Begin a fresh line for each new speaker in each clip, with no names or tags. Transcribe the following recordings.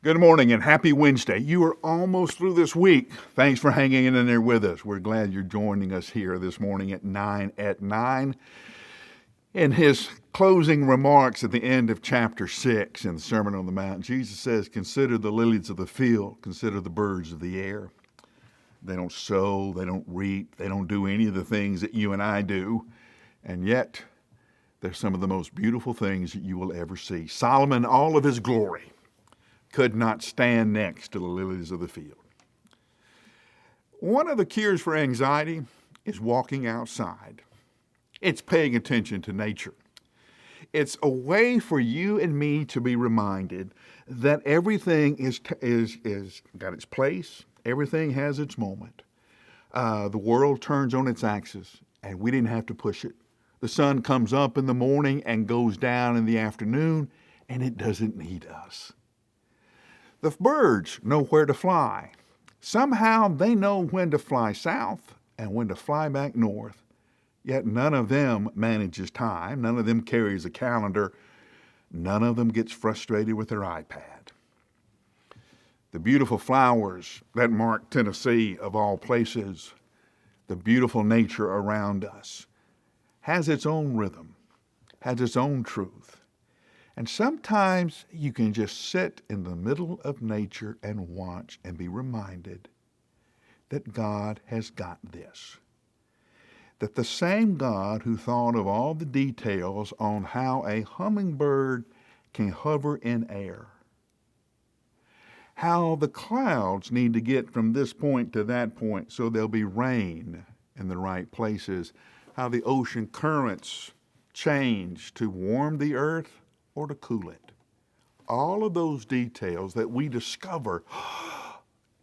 Good morning and happy Wednesday. You are almost through this week. Thanks for hanging in there with us. We're glad you're joining us here this morning at 9. In his closing remarks at the end of chapter 6 in the Sermon on the Mount, Jesus says, "Consider the lilies of the field, consider the birds of the air. They don't sow, they don't reap, they don't do any of the things that you and I do, and yet they're some of the most beautiful things that you will ever see." Solomon, all of his glory, could not stand next to the lilies of the field. One of the cures for anxiety is walking outside. It's paying attention to nature. It's a way for you and me to be reminded that everything is got its place. Everything has its moment. The world turns on its axis, and we didn't have to push it. The sun comes up in the morning and goes down in the afternoon, and it doesn't need us. The birds know where to fly. Somehow they know when to fly south and when to fly back north. Yet none of them manages time. None of them carries a calendar. None of them gets frustrated with their iPad. The beautiful flowers that mark Tennessee, of all places, the beautiful nature around us, has its own rhythm, has its own truth. And sometimes you can just sit in the middle of nature and watch and be reminded that God has got this. That the same God who thought of all the details on how a hummingbird can hover in air, how the clouds need to get from this point to that point so there'll be rain in the right places, how the ocean currents change to warm the earth or to cool it. All of those details that we discover,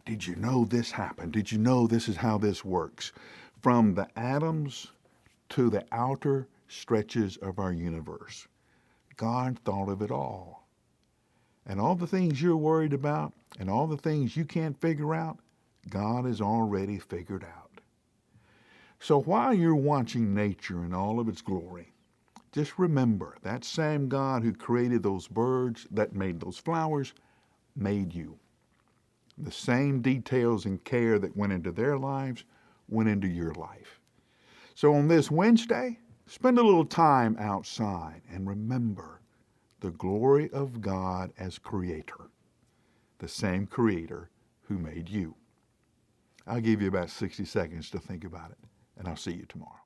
did you know this happened? Did you know this is how this works? From the atoms to the outer stretches of our universe. God thought of it all. And all the things you're worried about and all the things you can't figure out, God has already figured out. So while you're watching nature in all of its glory, just remember that same God who created those birds, that made those flowers, made you. The same details and care that went into their lives went into your life. So on this Wednesday, spend a little time outside and remember the glory of God as Creator, the same Creator who made you. I'll give you about 60 seconds to think about it, and I'll see you tomorrow.